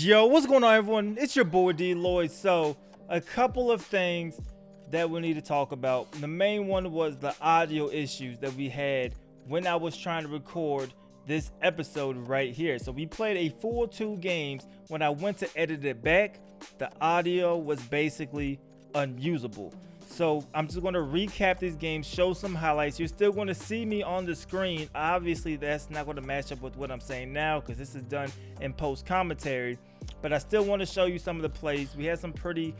Yo, what's going on, everyone? It's your boy DLloyd. So, a couple of things that we need to talk about. The main one was the audio issues that we had when I was trying to record this episode right here. So, we played a full 2 games. When I went to edit it back, the audio was basically unusable. So I'm just going to recap these games, show some highlights. You're still going to see me on the screen. Obviously, that's not going to match up with what I'm saying now because this is done in post commentary. But I still want to show you some of the plays. We had some pretty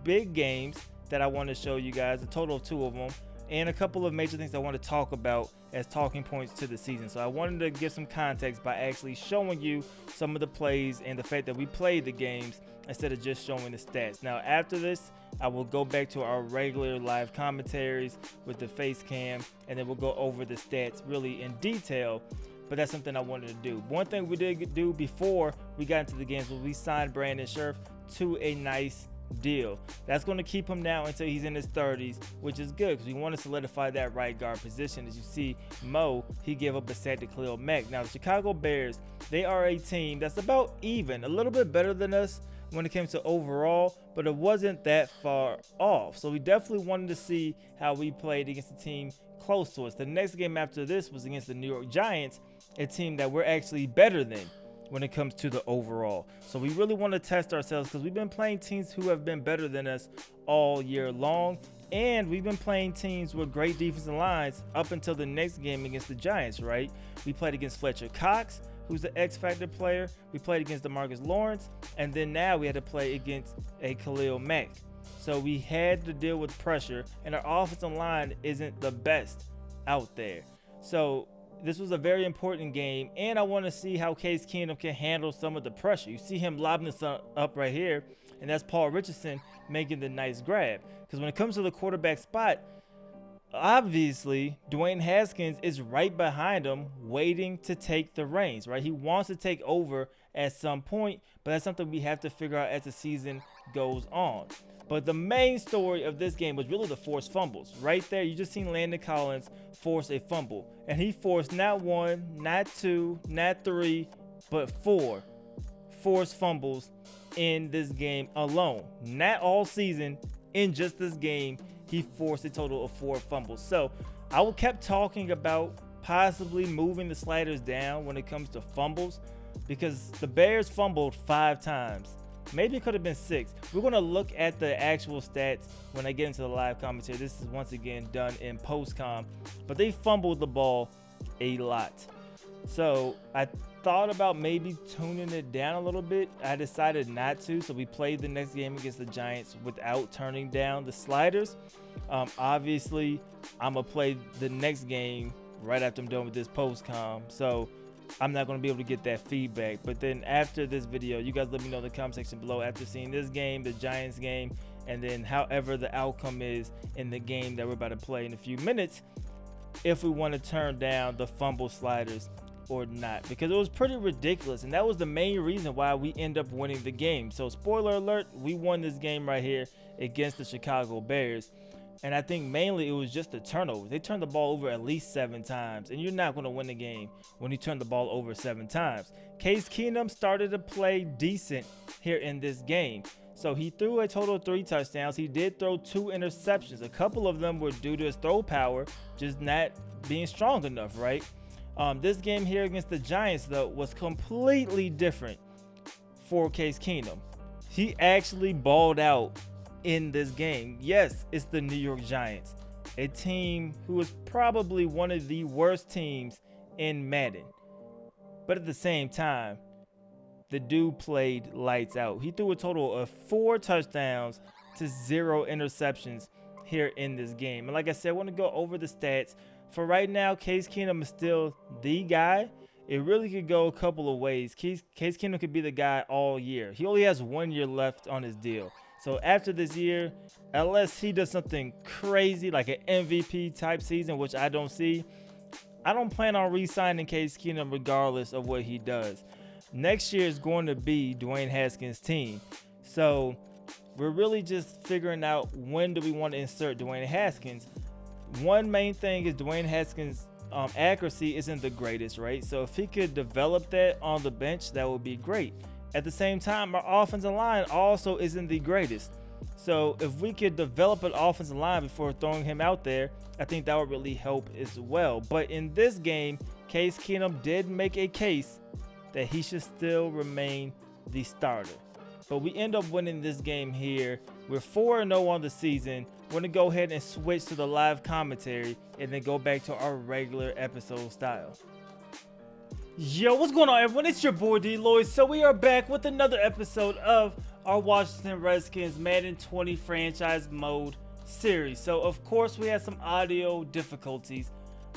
big games that I want to show you guys, a total of 2 of them, and a couple of major things I want to talk about as talking points to the season. So I wanted to give some context by actually showing you some of the plays and the fact that we played the games instead of just showing the stats. Now, after this, I will go back to our regular live commentaries with the face cam, and then we'll go over the stats really in detail. But that's something I wanted to do. One thing we did do before we got into the games was we signed Brandon Scherff to a nice deal. That's going to keep him now until he's in his 30s, which is good because we want to solidify that right guard position. As you see, Mo, he gave up a sack to Khalil Mack. Now, the Chicago Bears, they are a team that's about even, a little bit better than us when it came to overall, but it wasn't that far off. So we definitely wanted to see how we played against a team close to us. The next game after this was against the New York Giants, a team that we're actually better than when it comes to the overall. So we really want to test ourselves because we've been playing teams who have been better than us all year long, and we've been playing teams with great defensive lines up until the next game against the Giants, right? We played against Fletcher Cox, who's the X-Factor player. We played against DeMarcus Lawrence, and then now we had to play against a Khalil Mack. So we had to deal with pressure, and our offensive line isn't the best out there. So this was a very important game, and I want to see how Case Keenum can handle some of the pressure. You see him lobbing this up right here, and that's Paul Richardson making the nice grab. Because when it comes to the quarterback spot, obviously, Dwayne Haskins is right behind him waiting to take the reins, right? He wants to take over at some point, but that's something we have to figure out as the season goes on. But the main story of this game was really the forced fumbles. Right there, you just seen Landon Collins force a fumble. And he forced not 1, not 2, not 3, but 4 forced fumbles in this game alone. Not all season, in just this game, he forced a total of 4 fumbles. So I kept talking about possibly moving the sliders down when it comes to fumbles because the Bears fumbled 5 times. Maybe it could have been 6. We're going to look at the actual stats when I get into the live commentary. This is once again done in post-com, but they fumbled the ball a lot. So I thought about maybe tuning it down a little bit. I decided not to, so we played the next game against the Giants without turning down the sliders. Obviously, I'm going to play the next game right after I'm done with this post-com, so I'm not going to be able to get that feedback. But then after this video, you guys let me know in the comment section below after seeing this game, the Giants game, and then however the outcome is in the game that we're about to play in a few minutes, if we want to turn down the fumble sliders or not, because it was pretty ridiculous, and that was the main reason why we end up winning the game. So spoiler alert, we won this game right here against the Chicago Bears. And I think mainly it was just the turnovers. They turned the ball over at least 7 times. And you're not going to win the game when you turn the ball over 7 times. Case Keenum started to play decent here in this game. So he threw a total of 3 touchdowns. He did throw 2 interceptions. A couple of them were due to his throw power just not being strong enough, right? This game here against the Giants, though, was completely different for Case Keenum. He actually balled out in this game. Yes, it's the New York Giants, a team who is probably one of the worst teams in Madden. But at the same time, the dude played lights out. He threw a total of 4 touchdowns to 0 interceptions here in this game. And like I said, I want to go over the stats. For right now, Case Keenum is still the guy. It really could go a couple of ways. Case Keenum could be the guy all year. He only has 1 year left on his deal. So after this year, unless he does something crazy like an MVP type season, which I don't see, I don't plan on re-signing Case Keenum regardless of what he does. Next year is going to be Dwayne Haskins' team. So we're really just figuring out when do we want to insert Dwayne Haskins. One main thing is Dwayne Haskins' accuracy isn't the greatest, right? So if he could develop that on the bench, that would be great. At the same time, our offensive line also isn't the greatest. So if we could develop an offensive line before throwing him out there, I think that would really help as well. But in this game, Case Keenum did make a case that he should still remain the starter. But we end up winning this game here. We're 4-0 on the season. We're going to go ahead and switch to the live commentary and then go back to our regular episode style. Yo, what's going on, everyone? It's your boy DLloyd. So we are back with another episode of our Washington Redskins Madden 20 franchise mode series. So of course we had some audio difficulties.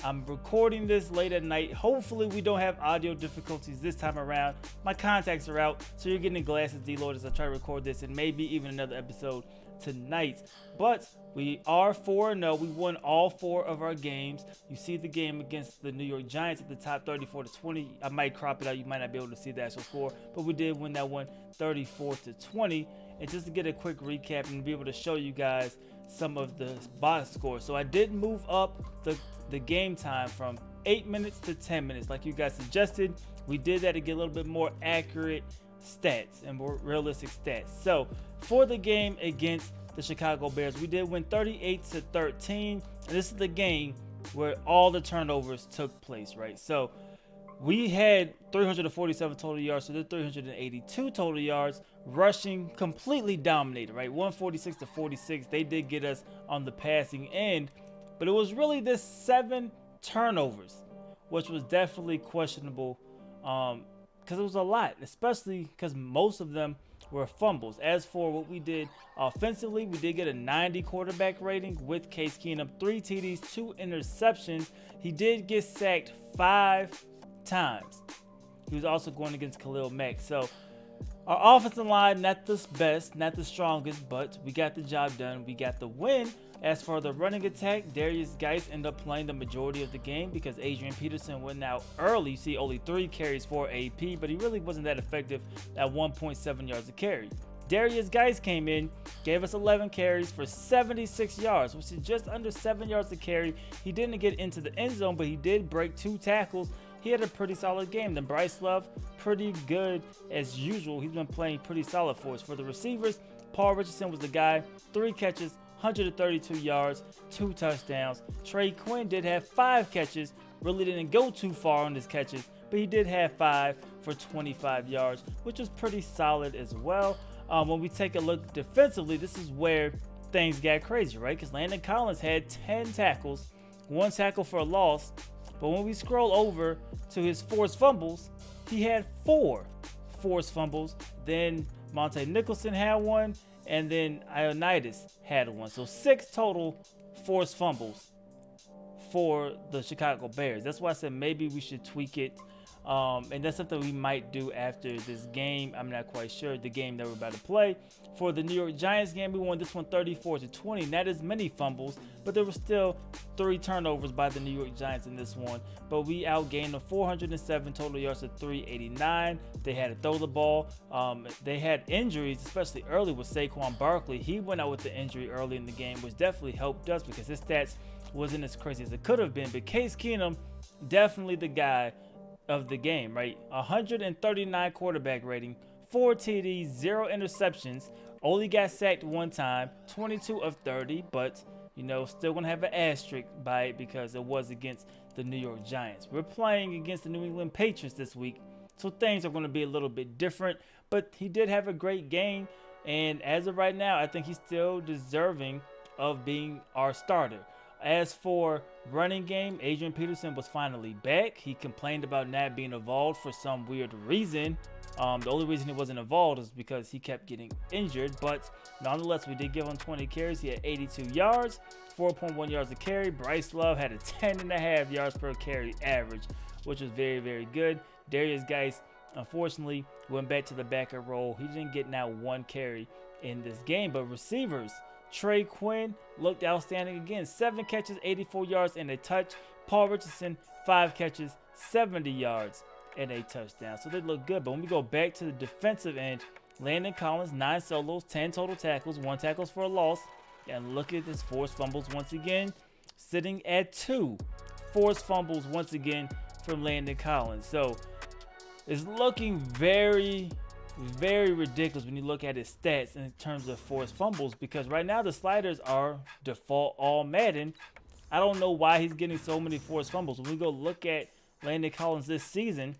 I'm recording this late at night. Hopefully we don't have audio difficulties this time around. My contacts are out, so you're getting glasses DLloyd as I try to record this and maybe even another episode tonight. But we are 4-0. We won all 4 of our games. You see the game against the New York Giants at the top, 34-20. I might crop it out. You might not be able to see the actual score, but we did win that one 34-20. And just to get a quick recap and be able to show you guys some of the box scores. So I did move up the game time from 8 minutes to 10 minutes like you guys suggested. We did that to get a little bit more accurate stats and more realistic stats. So for the game against the Chicago Bears, we did win 38-13, and this is the game where all the turnovers took place, right? So we had 347 total yards, so they're 382 total yards. Rushing completely dominated, right? 146-46. They did get us on the passing end, but it was really this 7 turnovers, which was definitely questionable, because it was a lot, especially because most of them were fumbles. As for what we did offensively, we did get a 90 quarterback rating with Case Keenum, 3 TDs, 2 interceptions. He did get sacked 5 times. He was also going against Khalil Mack. So our offensive line, not the best, not the strongest, but we got the job done. We got the win. As for the running attack, Darius Geis ended up playing the majority of the game because Adrian Peterson went out early. You see only 3 carries for AP, but he really wasn't that effective at 1.7 yards a carry. Darius Geis came in, gave us 11 carries for 76 yards, which is just under 7 yards a carry. He didn't get into the end zone, but he did break 2 tackles. He had a pretty solid game. Then Bryce Love, pretty good as usual. He's been playing pretty solid for us. For the receivers, Paul Richardson was the guy. 3 catches, 132 yards, 2 touchdowns. Trey Quinn did have 5 catches. Really didn't go too far on his catches, but he did have 5 for 25 yards, which was pretty solid as well. When we take a look defensively, this is where things got crazy, right? Because Landon Collins had 10 tackles, 1 tackle for a loss. But when we scroll over to his forced fumbles, he had 4 forced fumbles. Then Monte Nicholson had 1, and then Ioannidis had 1. So 6 total forced fumbles for the Chicago Bears. That's why I said maybe we should tweak it. And that's something we might do after this game. I'm not quite sure, the game that we're about to play. For the New York Giants game, we won this one 34-20. Not as many fumbles, but there were still 3 turnovers by the New York Giants in this one. But we outgained them 407 total yards to 389. They had to throw the ball. They had injuries, especially early with Saquon Barkley. He went out with the injury early in the game, which definitely helped us because his stats wasn't as crazy as it could have been. But Case Keenum, definitely the guy of the game, right? 139 quarterback rating, 4 TDs, 0 interceptions, only got sacked 1 time, 22 of 30, but you know, still gonna have an asterisk by it because it was against the New York Giants. We're playing against the New England Patriots this week, so things are going to be a little bit different, but he did have a great game, and as of right now, I think he's still deserving of being our starter. As for running game, Adrian Peterson was finally back. He complained about not being involved for some weird reason. The only reason he wasn't involved is because he kept getting injured, but nonetheless, we did give him 20 carries. He had 82 yards, 4.1 yards a carry. Bryce Love had a 10.5 yards per carry average, which was very, very good. Darius Geis, unfortunately, went back to the backup role. He didn't get now 1 carry in this game, but receivers, Trey Quinn looked outstanding again. 7 catches, 84 yards, and a touch. Paul Richardson, 5 catches, 70 yards, and a touchdown. So they look good. But when we go back to the defensive end, Landon Collins, 9 solos, 10 total tackles, 1 tackles for a loss. And look at his forced fumbles once again, sitting at 2 forced fumbles once again from Landon Collins. So it's looking very, very ridiculous when you look at his stats in terms of forced fumbles, because right now the sliders are default all Madden. I don't know why he's getting so many forced fumbles. When we go look at Landon Collins this season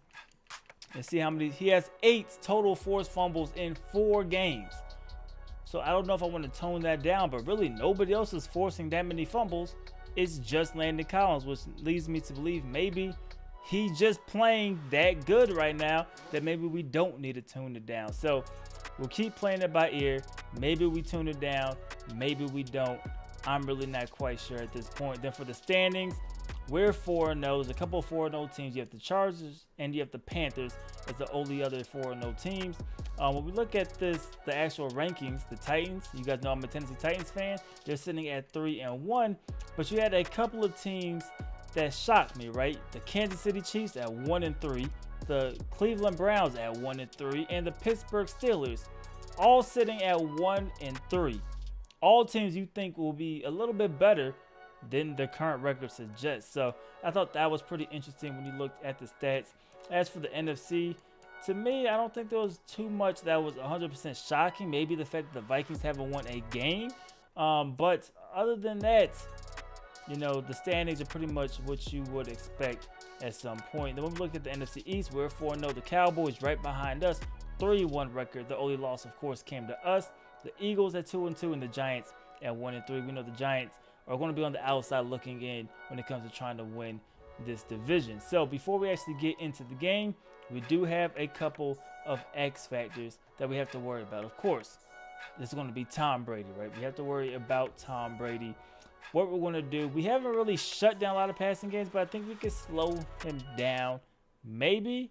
and see how many, he has 8 total forced fumbles in 4 games. So I don't know if I want to tone that down, but really nobody else is forcing that many fumbles. It's just Landon Collins, which leads me to believe maybe he's just playing that good right now that maybe we don't need to tune it down. So we'll keep playing it by ear. Maybe we tune it down, maybe we don't. I'm really not quite sure at this point. Then for the standings, we're 4-0. There's a couple of 4-0 teams. You have the Chargers and you have the Panthers as the only other 4-0 teams. When we look at this, the actual rankings, the Titans, you guys know I'm a Tennessee Titans fan. They're sitting at 3-1, but you had a couple of teams that shocked me, right? The Kansas City Chiefs at 1-3, the Cleveland Browns at 1-3, and the Pittsburgh Steelers all sitting at 1-3. All teams you think will be a little bit better than the current record suggests. So I thought that was pretty interesting when you looked at the stats. As for the NFC, to me, I don't think there was too much that was 100% shocking. Maybe the fact that the Vikings haven't won a game. But other than that, you know, the standings are pretty much what you would expect at some point. Then when we look at the NFC East, we're 4-0. The Cowboys right behind us, 3-1 record. The only loss, of course, came to us. The Eagles at 2-2 and the Giants at 1-3. We know the Giants are going to be on the outside looking in when it comes to trying to win this division. So before we actually get into the game, we do have a couple of X factors that we have to worry about. Of course, this is going to be Tom Brady, right? We have to worry about Tom Brady. What we're going to do, we haven't really shut down a lot of passing games, but I think we could slow him down. Maybe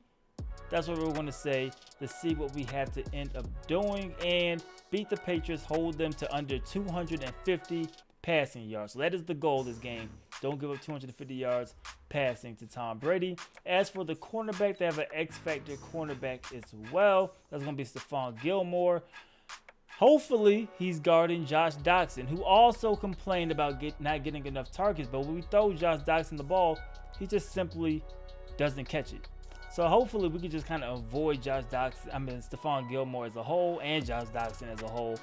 that's what we're going to say to see what we have to end up doing and beat the Patriots, hold them to under 250 passing yards. So that is the goal this game. Don't give up 250 yards passing to Tom Brady. As for the cornerback, they have an X-Factor cornerback as well. That's going to be Stephon Gilmore. Hopefully, he's guarding Josh Doctson, who also complained about not getting enough targets. But when we throw Josh Doctson the ball, he just simply doesn't catch it. So hopefully, we can just kind of avoid Stephon Gilmore as a whole and Josh Doctson as a whole.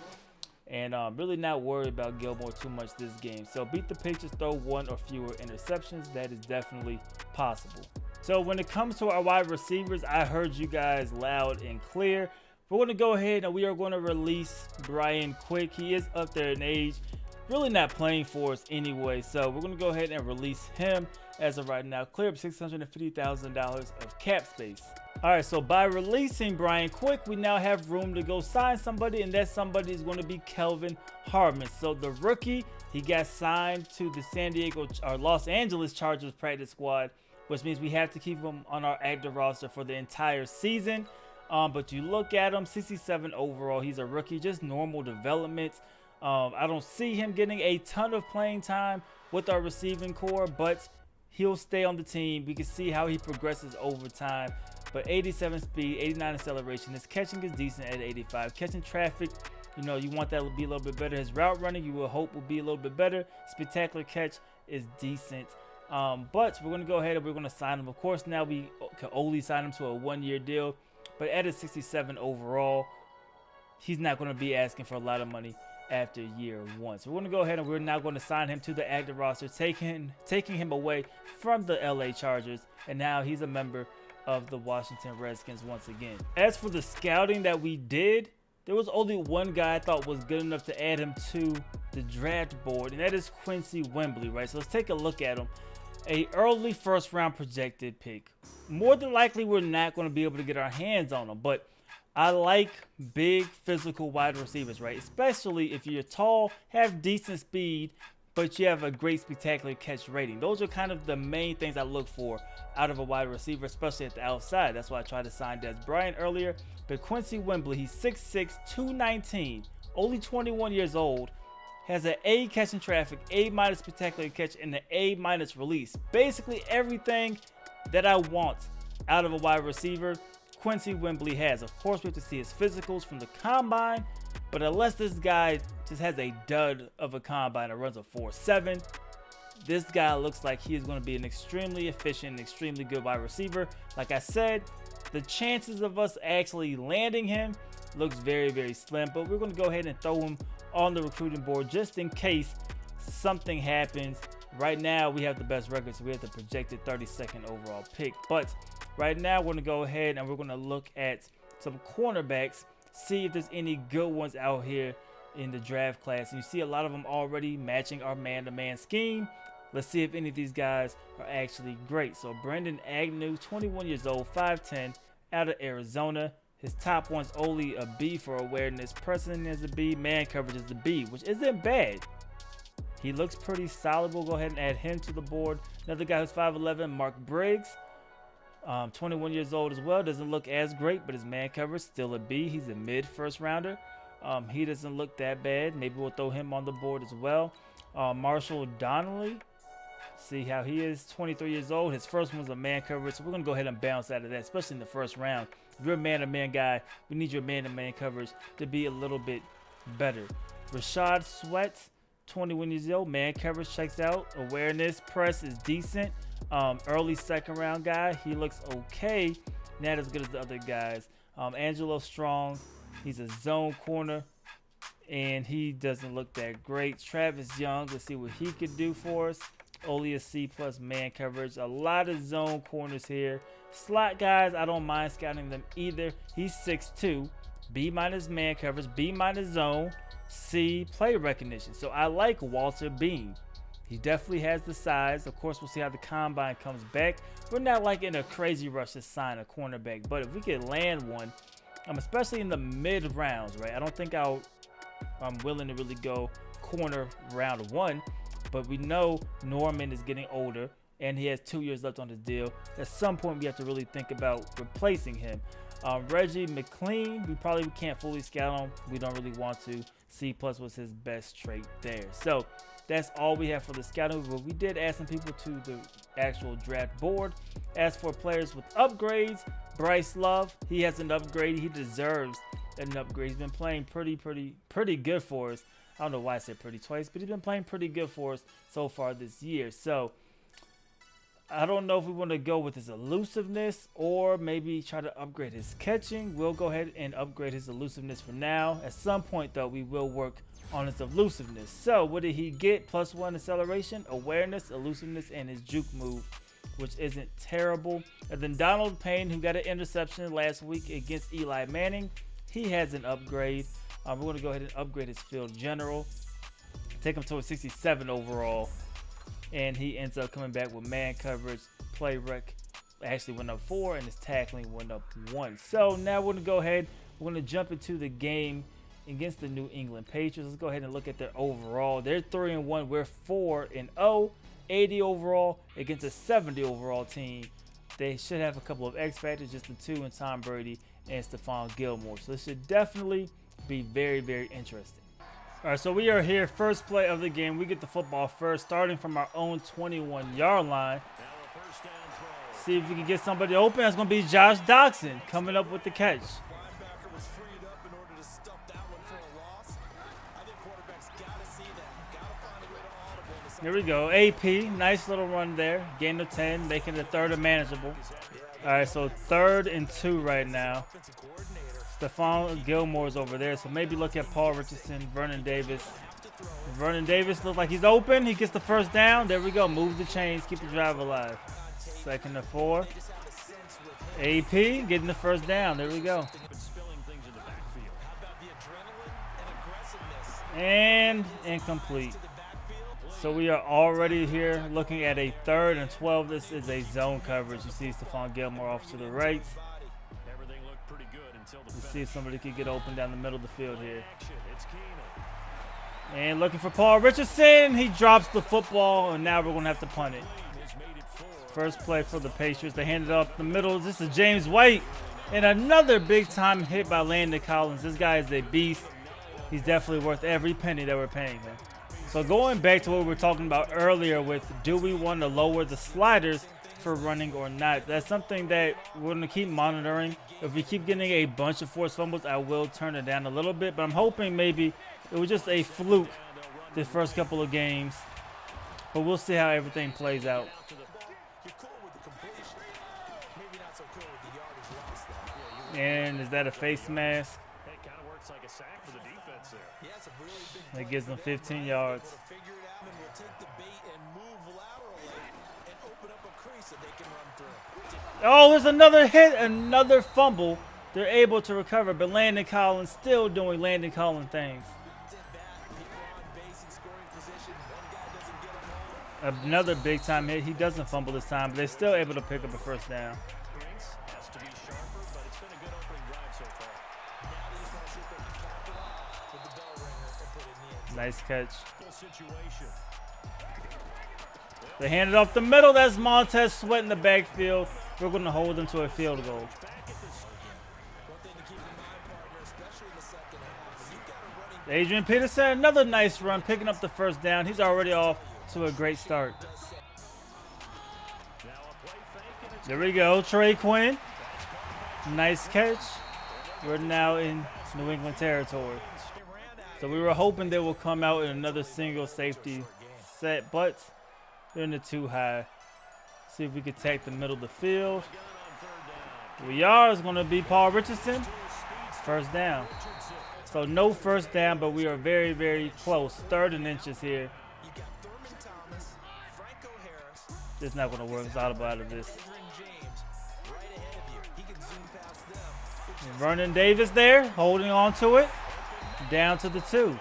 And really not worried about Gilmore too much this game. So beat the Patriots, throw 1 or fewer interceptions. That is definitely possible. So when it comes to our wide receivers, I heard you guys loud and clear. We're going to go ahead and we are going to release Brian Quick. He is up there in age, really not playing for us anyway. So we're going to go ahead and release him as of right now. Clear up $650,000 of cap space. All right, so by releasing Brian Quick, we now have room to go sign somebody, and that somebody is going to be Kelvin Harmon. So the rookie, he got signed to the Los Angeles Chargers practice squad, which means we have to keep him on our active roster for the entire season. But you look at him, 67 overall. He's a rookie, just normal development. I don't see him getting a ton of playing time with our receiving core, but he'll stay on the team. We can see how he progresses over time. But 87 speed, 89 acceleration. His catching is decent at 85. Catching traffic, you know, you want that to be a little bit better. His route running, you will hope will be a little bit better. Spectacular catch is decent. But we're going to go ahead and we're going to sign him. Of course, now we can only sign him to a 1-year deal. But at a 67 overall, he's not going to be asking for a lot of money after year 1. So we're going to go ahead and we're now going to sign him to the active roster, taking him away from the LA Chargers. And now he's a member of the Washington Redskins once again. As for the scouting that we did, there was only one guy I thought was good enough to add him to the draft board, and that is Quincy Wembley, right? So let's take a look at him. A early first round projected pick. More than likely, we're not going to be able to get our hands on him, but I like big physical wide receivers, right? Especially if you're tall, have decent speed, but you have a great spectacular catch rating. Those are kind of the main things I look for out of a wide receiver, especially at the outside. That's why I tried to sign Des Bryant earlier. But Quincy Wembley, he's 6'6", 219, only 21 years old, has an A catching traffic, A- spectacular catch, and an A- release. Basically everything that I want out of a wide receiver, Quincy Wembley has. Of course, we have to see his physicals from the combine, but unless this guy just has a dud of a combine and runs a 4.7, this guy looks like he is going to be an extremely efficient, extremely good wide receiver. Like I said, the chances of us actually landing him looks very, very slim, but we're going to go ahead and throw him on the recruiting board just in case something happens. Right now, we have the best record, so we have the projected 32nd overall pick. But right now, we're going to go ahead and we're going to look at some cornerbacks, see if there's any good ones out here in the draft class. And you see a lot of them already matching our man-to-man scheme. Let's see if any of these guys are actually great. So Brandon Agnew, 21 years old, 5'10", out of Arizona. His top one's only a B for awareness. Pressing is a B. Man coverage is a B, which isn't bad. He looks pretty solid. We'll go ahead and add him to the board. Another guy who's 5'11", Mark Briggs. 21 years old as well. Doesn't look as great, but his man coverage still a B. He's a mid-first rounder. He doesn't look that bad. Maybe we'll throw him on the board as well. Marshall Donnelly. See how he is, 23 years old. His first one's a man coverage, so we're going to go ahead and bounce out of that, especially in the first round. If you're a man-to-man guy, we need your man-to-man coverage to be a little bit better. Rashad Sweat, 21 years old. Man coverage checks out. Awareness, press is decent. Early second round guy. He looks okay. Not as good as the other guys. Angelo Strong. He's a zone corner, and he doesn't look that great. Travis Young. Let's see what he could do for us. Only a C+ man coverage. A lot of zone corners here. Slot guys, I don't mind scouting them either. He's 6'2", B- man coverage, B- zone, C play recognition. So I like Walter Bean. He definitely has the size. Of course, we'll see how the combine comes back. We're not like in a crazy rush to sign a cornerback, but if we could land one, especially in the mid rounds, right? I don't think I'm willing to really go corner round 1. But we know Norman is getting older, and he has 2 years left on his deal. At some point, we have to really think about replacing him. Reggie McLean, we probably can't fully scout him. We don't really want to. C+ was his best trait there. So that's all we have for the scouting. But we did add some people to the actual draft board. As for players with upgrades, Bryce Love, he has an upgrade. He deserves an upgrade. He's been playing pretty good for us. I don't know why I said pretty twice, but he's been playing pretty good for us so far this year. So I don't know if we want to go with his elusiveness or maybe try to upgrade his catching. We'll go ahead and upgrade his elusiveness for now. At some point, though, we will work on his elusiveness. So what did he get? +1 acceleration, awareness, elusiveness, and his juke move, which isn't terrible. And then Donald Payne, who got an interception last week against Eli Manning, he has an upgrade. We're going to go ahead and upgrade his field general, take him to a 67 overall, and he ends up coming back with man coverage, play rec actually went up 4, and his tackling went up 1. So now we're going to go ahead, we're going to jump into the game against the New England Patriots. Let's go ahead and look at their overall. They're 3-1, we're 4-0, 80 overall against a 70 overall team. They should have a couple of X factors, just the two in Tom Brady and Stephon Gilmore. So this should definitely be very, very interesting. All right, so we are here, first play of the game. We get the football first, starting from our own 21-yard line. See if we can get somebody open. That's going to be Josh Doxson coming up with the catch. Here we go. AP, nice little run there. Gain of 10, making the third manageable. All right, so 3rd and 2 right now. Stephon Gilmore's over there, so maybe look at Paul Richardson, Vernon Davis. Vernon Davis looks like he's open. He gets the first down. There we go. Move the chains. Keep the drive alive. 2nd and 4. AP getting the first down. There we go. And incomplete. So we are already here looking at a 3rd and 12. This is a zone coverage. You see Stephon Gilmore off to the right. You see if somebody could get open down the middle of the field here. And looking for Paul Richardson. He drops the football, and now we're going to have to punt it. First play for the Patriots. They hand it up the middle. This is James White. And another big-time hit by Landon Collins. This guy is a beast. He's definitely worth every penny that we're paying him. So going back to what we were talking about earlier with, do we want to lower the sliders for running or not? That's something that we're going to keep monitoring. If we keep getting a bunch of forced fumbles, I will turn it down a little bit. But I'm hoping maybe it was just a fluke the first couple of games. But we'll see how everything plays out. And is that a face mask? That gives them 15 yards. Oh, there's another hit, another fumble. They're able to recover, but Landon Collins still doing Landon Collins things. Another big time hit. He doesn't fumble this time, but they're still able to pick up a first down. Nice catch. They hand it off the middle. That's Montez Sweat in the backfield. We're going to hold them to a field goal. Adrian Peterson, another nice run, picking up the first down. He's already off to a great start. There we go, Trey Quinn. Nice catch. We're now in New England territory. So we were hoping they will come out in another single safety set, but they're in the too high. See if we can take the middle of the field. We are. It's going to be Paul Richardson. First down. So no first down, but we are very, very close. 3rd and inches here. It's not going to work. It's audible out of this. Vernon Davis there, holding on to it. Down to the 2.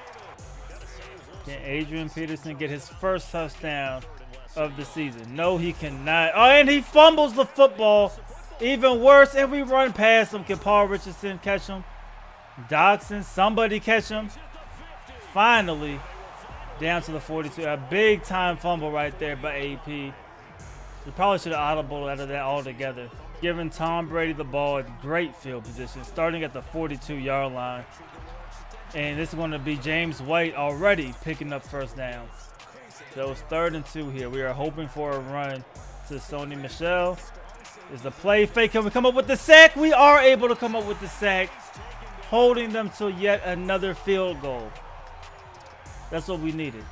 Can Adrian Peterson get his first touchdown of the season? No, he cannot. Oh, and he fumbles the football. Even worse, and we run past him. Can Paul Richardson catch him? Doxson, somebody catch him. Finally, down to the 42. A big time fumble right there by AP. We probably should have audible out of that altogether. Giving Tom Brady the ball at great field position, starting at the 42-yard line. And this is going to be James White already picking up first downs. So it's 3rd and 2 here. We are hoping for a run to Sony Michel. Is the play fake? Can we come up with the sack? We are able to come up with the sack, holding them to yet another field goal. That's what we needed.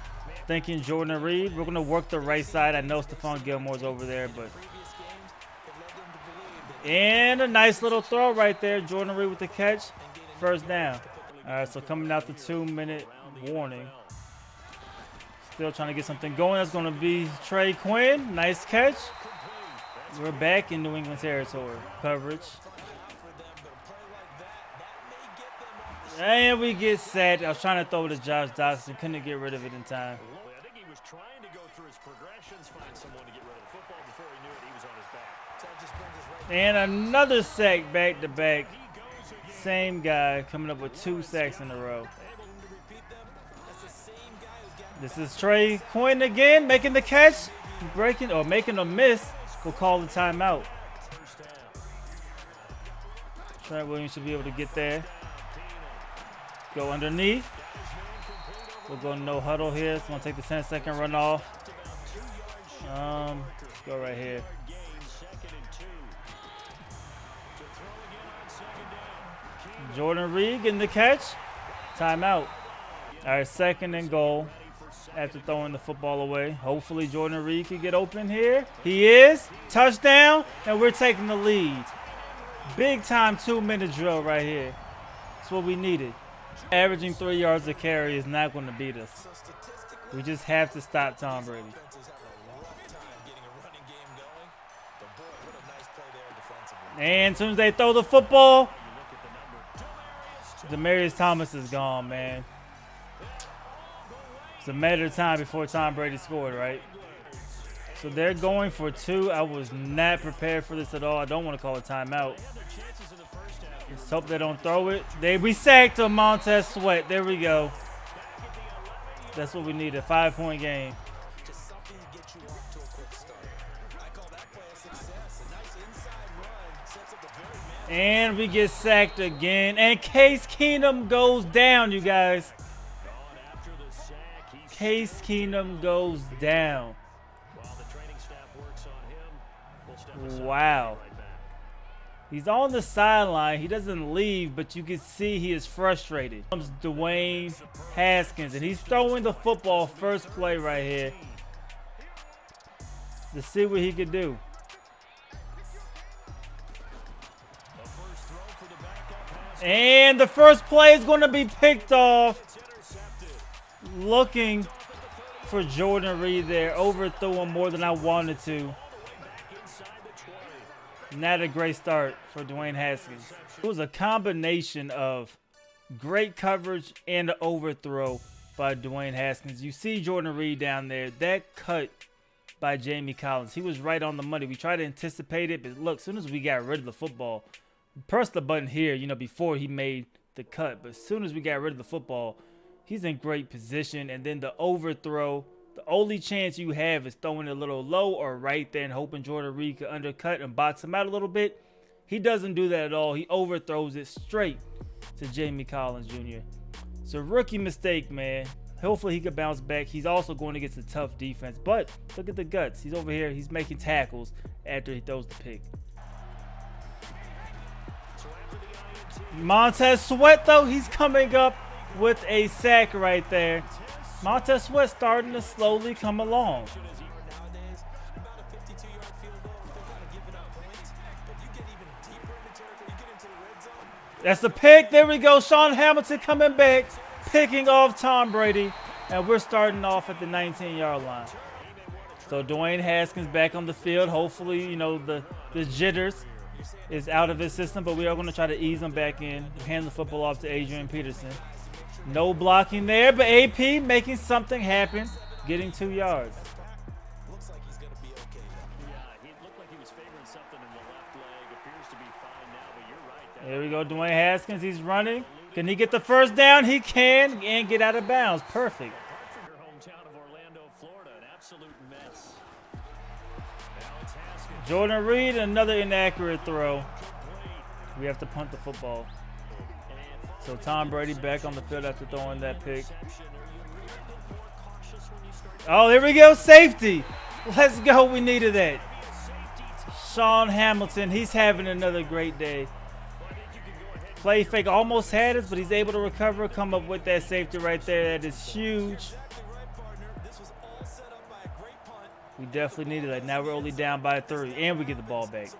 Thinking Jordan Reed. We're going to work the right side. I know Stephon Gilmore's over there, but... And a nice little throw right there. Jordan Reed with the catch. First down. All right, so coming out the 2-minute warning. Still trying to get something going. That's going to be Trey Quinn. Nice catch. We're back in New England territory. Coverage. And we get sacked. I was trying to throw it to Josh Doxson. Couldn't get rid of it in time. I think he was trying to go through his progressions, find someone to get rid of the football before he knew it. He was on his back. And another sack back to back. Same guy coming up with 2 sacks in a row. This is Trey Quinn again, making the catch, breaking or making a miss. We'll call the timeout. Trent Williams should be able to get there. Go underneath. We'll go no huddle here. It's going to take the 10-second run off. Go right here. Jordan Reed getting the catch. Timeout. All right, 2nd and goal after throwing the football away. Hopefully Jordan Reed can get open here. He is. Touchdown, and we're taking the lead. Big time 2-minute drill right here. That's what we needed. Averaging 3 yards a carry is not going to beat us. We just have to stop Tom Brady. And as soon as they throw the football, Demaryius Thomas is gone, man. It's a matter of time before Tom Brady scored, right? So they're going for 2. I was not prepared for this at all. I don't want to call a timeout. Let's hope they don't throw it. We sacked a Montez Sweat. There we go. That's what we need, a 5-point game. And we get sacked again. And Case Keenum goes down, you guys. Case Keenum goes down. Wow. He's on the sideline. He doesn't leave, but you can see he is frustrated. Comes Dwayne Haskins, and he's throwing the football first play right here to see what he could do. And the first play is going to be picked off. Looking for Jordan Reed there. Overthrew him more than I wanted to. Not a great start for Dwayne Haskins. It was a combination of great coverage and an overthrow by Dwayne Haskins. You see Jordan Reed down there. That cut by Jamie Collins. He was right on the money. We tried to anticipate it, but look, as soon as we got rid of the football, press the button here, you know, before he made the cut. But as soon as we got rid of the football, he's in great position. And then the overthrow, the only chance you have is throwing it a little low or right there and hoping Jordan Reed could undercut and box him out a little bit. He doesn't do that at all. He overthrows it straight to Jamie Collins Jr. It's a rookie mistake, man. Hopefully he could bounce back. He's also going against a tough defense. But look at the guts. He's over here. He's making tackles after he throws the pick. Montez Sweat, though, he's coming up with a sack right there. Montez Sweat starting to slowly come along. That's the pick. There we go. Sean Hamilton coming back, picking off Tom Brady. And we're starting off at the 19-yard line. So Dwayne Haskins back on the field. Hopefully, you know, the jitters is out of his system, but we are going to try to ease him back in. Hand the football off to Adrian Peterson. No blocking there, but AP making something happen, getting 2 yards. Looks like he's going to be okay. Yeah, he looked like he was favoring something in the left leg. Appears to be fine now, but you're right. There we go, Dwayne Haskins. He's running. Can he get the first down? He can, and get out of bounds. Perfect. Your hometown of Orlando, Florida, an absolute mess. Now it's Haskins. Jordan Reed, another inaccurate throw. We have to punt the football. So Tom Brady back on the field after throwing that pick. Oh, there we go. Safety. Let's go. We needed that. Sean Hamilton, he's having another great day. Play fake almost had us, but he's able to recover, come up with that safety right there. That is huge. We definitely needed that. Now we're only down by 3, and we get the ball back.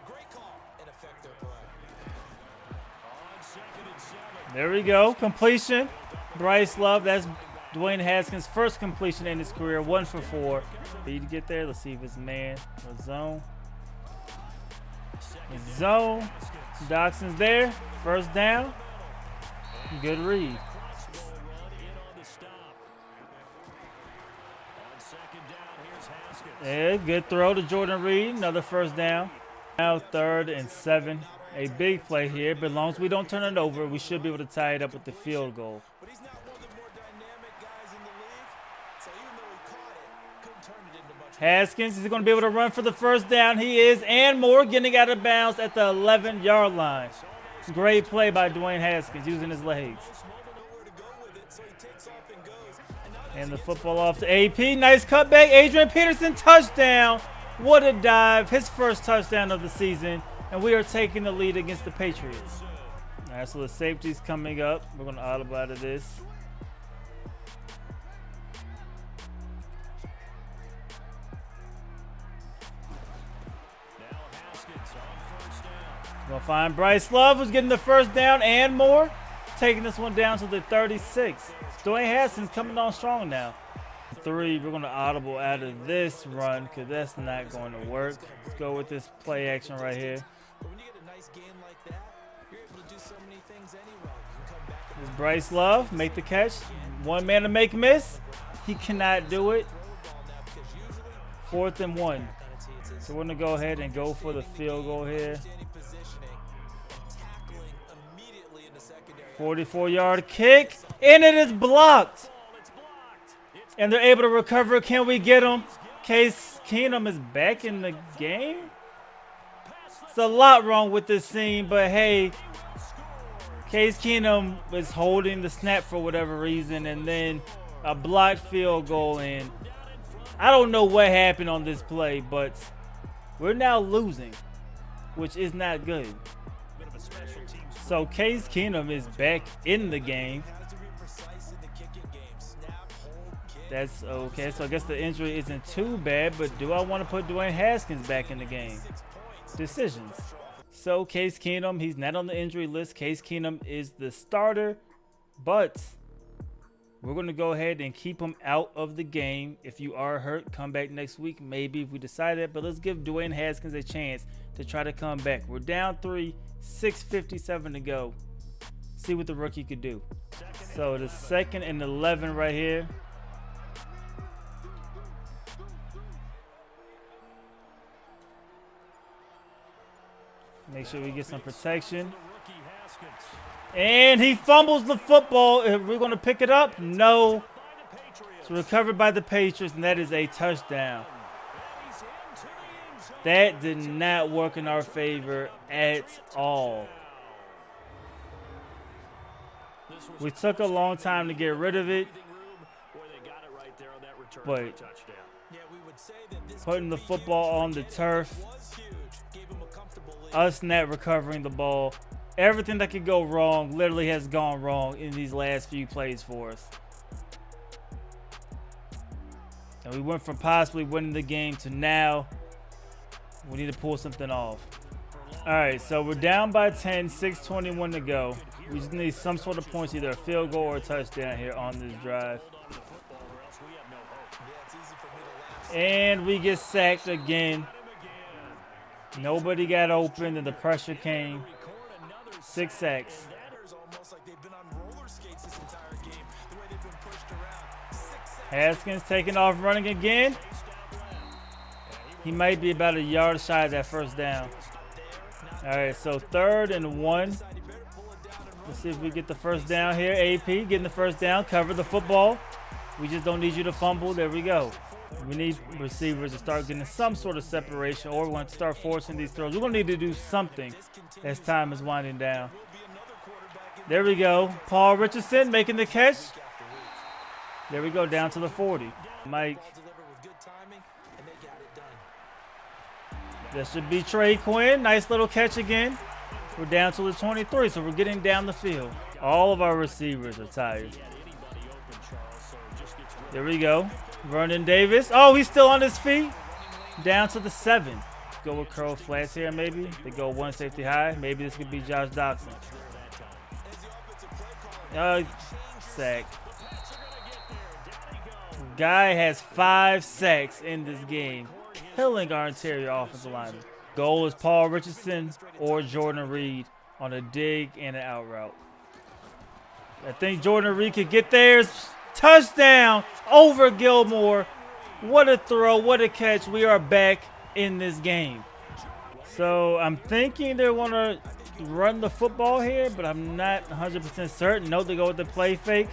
There we go. Completion. Bryce Love. That's Dwayne Haskins' first completion in his career. 1 for 4. Need to get there. Let's see if it's man or zone. It's zone. Doxson's there. First down. Good read. Yeah, good throw to Jordan Reed. Another first down. Now 3rd and 7. A big play here, but as long as we don't turn it over, we should be able to tie it up with the field goal. But he's not one of the more dynamic guys in the league, so even though he caught it, couldn't turn it into much. Haskins is going to be able to run for the first down. He is, and more, getting out of bounds at the 11-yard line. Great play by Dwayne Haskins using his legs. And the football off to AP. Nice cutback. Adrian Peterson, touchdown. What a dive. His first touchdown of the season. And we are taking the lead against the Patriots. All right, so the safety's coming up. We're going to audible out of this. We're going to find Bryce Love, who's getting the first down and more. Taking this one down to the 36. Dwayne Haskins coming on strong now. 3, we're going to audible out of this run because that's not going to work. Let's go with this play action right here. But when you get a nice game like that, you're able to do so many things anyway. You can come back. This is Bryce Love, make the catch. One man to make miss. He cannot do it. 4th and 1. So we're going to go ahead and go for the field goal here. 44-yard kick, and it is blocked. And they're able to recover. Can we get him? Case Keenum is back in the game. It's a lot wrong with this scene, but hey, Case Keenum is holding the snap for whatever reason, and then a blocked field goal in. I don't know what happened on this play, but we're now losing, which is not good. So Case Keenum is back in the game. That's okay. So I guess the injury isn't too bad, but do I want to put Dwayne Haskins back in the game? Decisions. So Case Keenum, he's not on the injury list. Case Keenum is the starter, but we're going to go ahead and keep him out of the game. If you are hurt, come back next week. Maybe if we decide that, but let's give Dwayne Haskins a chance to try to come back. We're down 3, 6:57 to go. See what the rookie could do. So the 2nd and 11 right here. Make sure we get some protection. And he fumbles the football. We're going to pick it up? No. It's recovered by the Patriots, and that is a touchdown. That did not work in our favor at all. We took a long time to get rid of it, but putting the football on the turf, us not recovering the ball, everything that could go wrong literally has gone wrong in these last few plays for us. And we went from possibly winning the game to now we need to pull something off. All right, so we're down by 10, 6:21 to go. We just need some sort of points, either a field goal or a touchdown here on this drive. And we get sacked again. Nobody got open and the pressure came. 6 sacks. Haskins taking off running again. He might be about a yard shy of that first down. All right, so 3rd and 1. Let's see if we get the first down here. AP getting the first down. Cover the football. We just don't need you to fumble. There we go. We need receivers to start getting some sort of separation, or we're going to start forcing these throws. We're going to need to do something as time is winding down. There we go. Paul Richardson making the catch. There we go, down to the 40. Mike. That should be Trey Quinn. Nice little catch again. We're down to the 23, so we're getting down the field. All of our receivers are tired. There we go. Vernon Davis. Oh, he's still on his feet. Down to the 7. Go with curl flats here, maybe. They go 1 safety high. Maybe this could be Josh Doxson. Sack. Guy has 5 sacks in this game, killing our interior offensive lineman. Goal is Paul Richardson or Jordan Reed on a dig and an out route. I think Jordan Reed could get theirs. Touchdown over Gilmore. What a throw, what a catch. We are back in this game. So I'm thinking they want to run the football here, but I'm not 100% certain. No, they go with the play fake.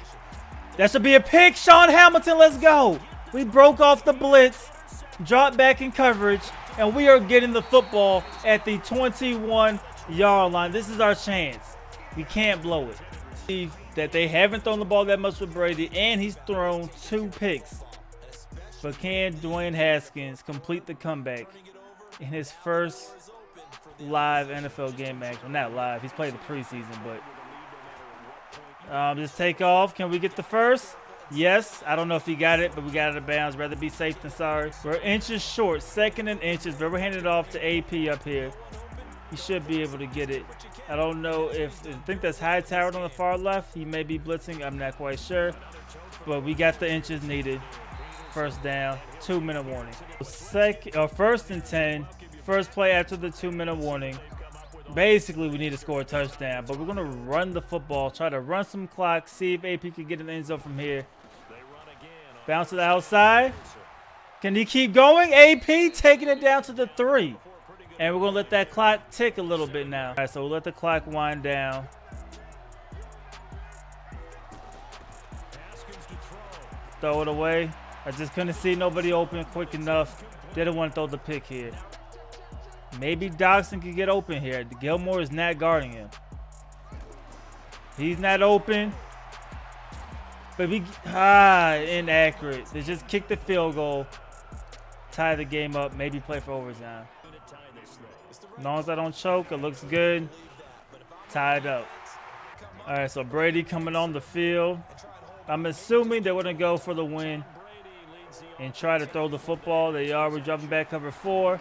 That should be a pick. Sean Hamilton, let's go. We broke off the blitz, dropped back in coverage, and we are getting the football at the 21-yard line. This is our chance. We can't blow it. That they haven't thrown the ball that much with Brady, and he's thrown 2 picks. But can Dwayne Haskins complete the comeback in his first live NFL game action? Well, not live. He's played the preseason, but just take off. Can we get the first? Yes. I don't know if he got it, but we got it out of bounds. Rather be safe than sorry. We're inches short, 2nd and inches, but we're handing it off to AP up here. He should be able to get it. I don't know if I think that's Hightower on the far left. He may be blitzing. I'm not quite sure, but we got the inches needed. First down, 2-minute warning. 1st and 10. First play after the 2-minute warning. Basically, we need to score a touchdown, but we're going to run the football, try to run some clock, see if AP can get in the end zone from here. Bounce to the outside. Can he keep going? AP taking it down to the 3. And we're going to let that clock tick a little bit now. All right, so we'll let the clock wind down. Throw it away. I just couldn't see nobody open quick enough. Didn't want to throw the pick here. Maybe Doxson could get open here. Gilmore is not guarding him. He's not open. But inaccurate. They just kicked the field goal. Tie the game up. Maybe play for overtime. As long as I don't choke, it looks good. Tied up. All right, so Brady coming on the field. I'm assuming they want to go for the win and try to throw the football. They are. We're dropping back cover 4.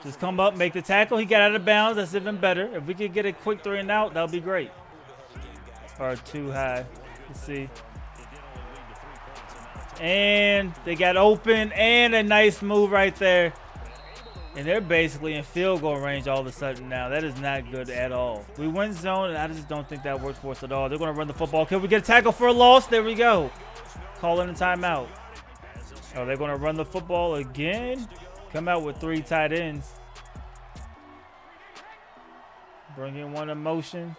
Just come up, make the tackle. He got out of bounds. That's even better. If we could get a quick 3 and out, that would be great. Or too high. Let's see. And they got open, and a nice move right there. And they're basically in field goal range all of a sudden now. That is not good at all. We went zone, and I just don't think that worked for us at all. They're going to run the football. Can we get a tackle for a loss? There we go. Calling a timeout. Oh, they're going to run the football again. Come out with 3 tight ends. Bring in one in motion.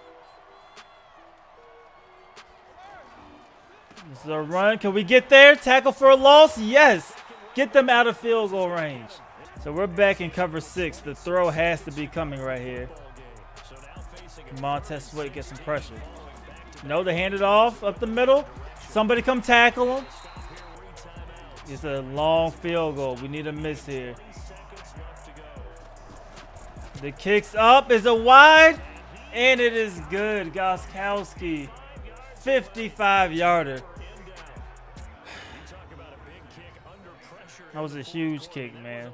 This is a run. Can we get there? Tackle for a loss? Yes. Get them out of field goal range. So we're back in cover 6. The throw has to be coming right here. Montez Sweat gets some pressure. No, they hand it off up the middle. Somebody come tackle him. It's a long field goal. We need a miss here. The kick's up. Is a wide. And it is good. Gostkowski. 55-yarder. That was a huge kick, man.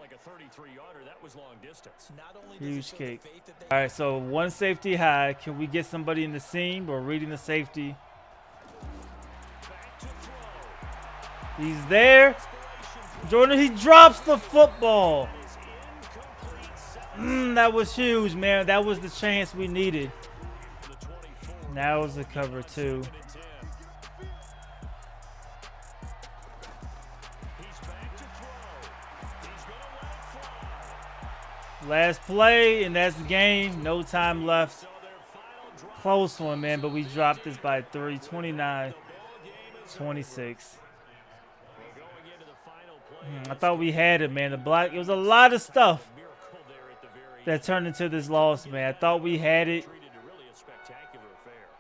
Huge kick. All right, so 1 safety high. Can we get somebody in the seam or reading the safety? He's there. Jordan, he drops the football. That was huge, man. That was the chance we needed. Now it was the cover 2. Last play, and that's the game. No time left. Close one, man, but we dropped this by 3. 29-26. I thought we had it, man. The block, it was a lot of stuff that turned into this loss, man. I thought we had it.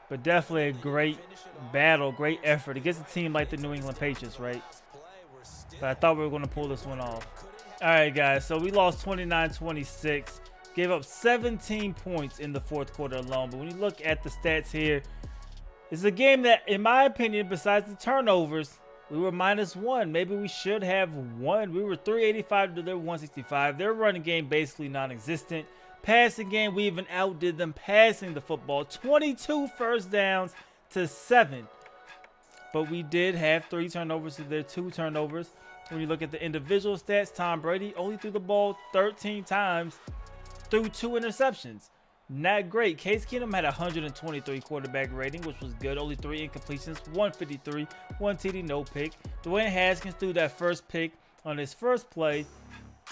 But definitely a great battle, great effort against a team like the New England Patriots, right? But I thought we were going to pull this one off. All right, guys, so we lost 29-26. Gave up 17 points in the 4th quarter alone. But when you look at the stats here, it's a game that, in my opinion, besides the turnovers, we were -1. Maybe we should have won. We were 385 to their 165. Their running game basically non-existent. Passing game, we even outdid them passing the football. 22 first downs to 7. But we did have 3 turnovers to their 2 turnovers. When you look at the individual stats, Tom Brady only threw the ball 13 times, threw 2 interceptions. Not great. Case Keenum had 123 quarterback rating, which was good. Only 3 incompletions, 153, 1 TD, no pick. Dwayne Haskins threw that first pick on his first play.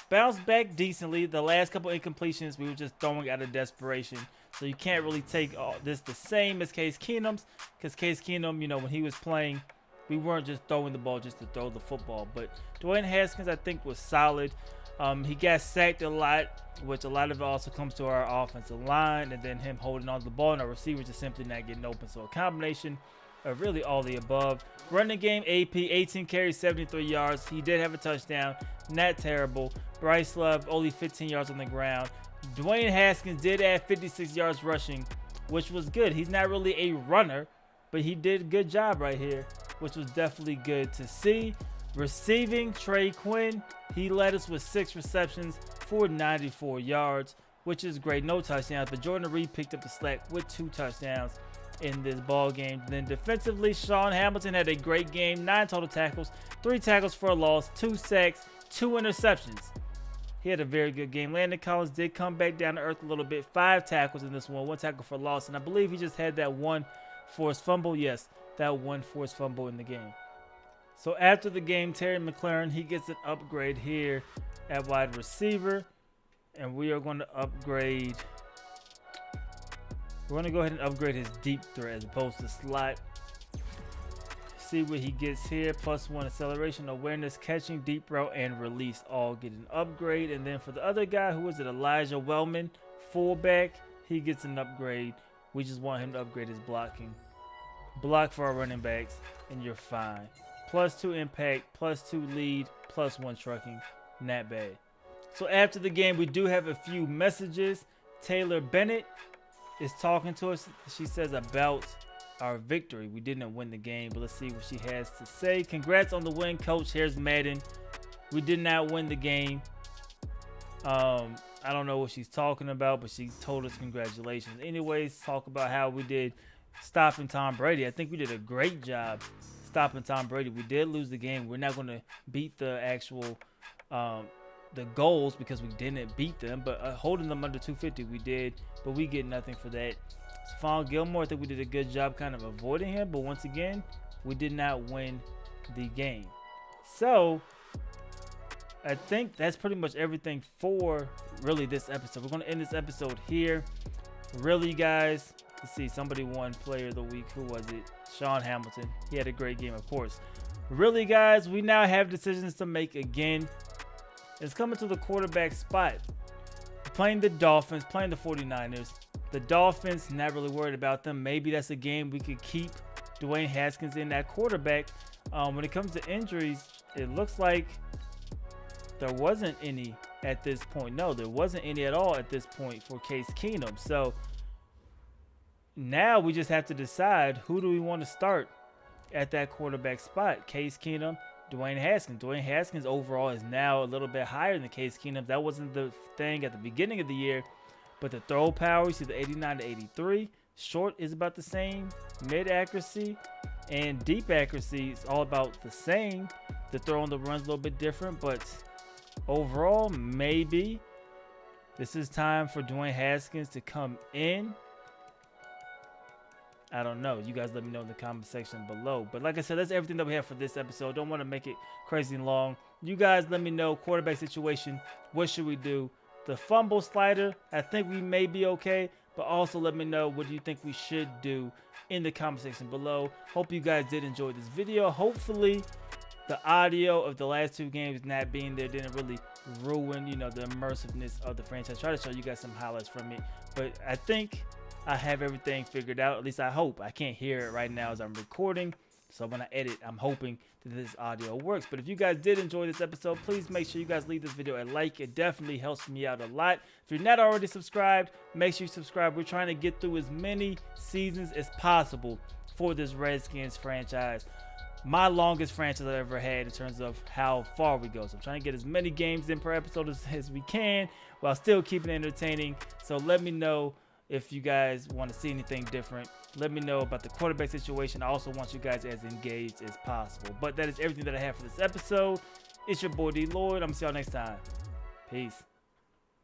Bounced back decently. The last couple incompletions, we were just throwing out of desperation. So you can't really take this the same as Case Keenum's, because Case Keenum, you know, when he was playing, we weren't just throwing the ball just to throw the football. But Dwayne Haskins, I think, was solid. He got sacked a lot, which a lot of it also comes to our offensive line, and then him holding on to the ball, and our receivers just simply not getting open. So a combination of really all the above. Running game, AP, 18 carries, 73 yards. He did have a touchdown. Not terrible. Bryce Love, only 15 yards on the ground. Dwayne Haskins did add 56 yards rushing, which was good. He's not really a runner, but he did a good job right here, which was definitely good to see. Receiving, Trey Quinn, he led us with 6 receptions for 94 yards, which is great. No touchdowns, but Jordan Reed picked up the slack with 2 touchdowns in this ball game. Then defensively, Sean Hamilton had a great game. 9 total tackles, 3 tackles for a loss, 2 sacks, 2 interceptions. He had a very good game. Landon Collins did come back down to earth a little bit. 5 tackles in this one, 1 tackle for loss, and I believe he just had that 1 forced fumble. Yes, that 1 forced fumble in the game. So after the game, Terry McLaurin, he gets an upgrade here at wide receiver, and we are going to upgrade. We're going to go ahead and upgrade his deep threat as opposed to slot. See what he gets here. +1 acceleration, awareness, catching, deep route, and release all get an upgrade. And then for the other guy, who is it? Elijah Wellman, fullback, he gets an upgrade. We just want him to upgrade his blocking. Block for our running backs, and you're fine. +2 impact, +2 lead, +1 trucking. Not bad. So after the game, we do have a few messages. Taylor Bennett is talking to us. She says about our victory. We didn't win the game, but let's see what she has to say. Congrats on the win, coach. Here's Madden. We did not win the game. I don't know what she's talking about, but she told us congratulations. Anyways, talk about how we did stopping Tom Brady. I think we did a great job stopping Tom Brady. We did lose the game. We're not going to beat the actual the goals because we didn't beat them, but holding them under 250 we did, but we get nothing for that. Stephon Gilmore, I think we did a good job kind of avoiding him, but once again, we did not win the game. So I think that's pretty much everything for really this episode. We're going to end this episode here. Really, guys, let's see, somebody won player of the week. Who was it? Sean Hamilton. He had a great game, of course. Really, guys, we now have decisions to make again. It's coming to the quarterback spot. Playing the Dolphins, playing the 49ers. The Dolphins, not really worried about them. Maybe that's a game we could keep Dwayne Haskins in that quarterback. When it comes to injuries, it looks like there wasn't any at this point. No, there wasn't any at all at this point for Case Keenum. So now we just have to decide who do we want to start at that quarterback spot. Case Keenum, Dwayne Haskins. Dwayne Haskins overall is now a little bit higher than Case Keenum. That wasn't the thing at the beginning of the year, but the throw power, you see the 89 to 83. Short is about the same. Mid accuracy and deep accuracy is all about the same. The throw on the run's a little bit different, but overall, maybe this is time for Dwayne Haskins to come in. I don't know. You guys let me know in the comment section below. But like I said, that's everything that we have for this episode. Don't want to make it crazy long. You guys let me know, quarterback situation, what should we do? The fumble slider, I think we may be okay. But also let me know what do you think we should do in the comment section below. Hope you guys did enjoy this video. Hopefully the audio of the last two games not being there didn't really ruin, you know, the immersiveness of the franchise. Try to show you guys some highlights from it. But I think I have everything figured out. At least I hope. I can't hear it right now as I'm recording. So when I edit, I'm hoping that this audio works. But if you guys did enjoy this episode, please make sure you guys leave this video a like. It definitely helps me out a lot. If you're not already subscribed, make sure you subscribe. We're trying to get through as many seasons as possible for this Redskins franchise. My longest franchise I've ever had in terms of how far we go. So I'm trying to get as many games in per episode as we can while still keeping it entertaining. So let me know if you guys want to see anything different. Let me know about the quarterback situation. I also want you guys as engaged as possible. But that is everything that I have for this episode. It's your boy D Lloyd. I'm going to see y'all next time. Peace.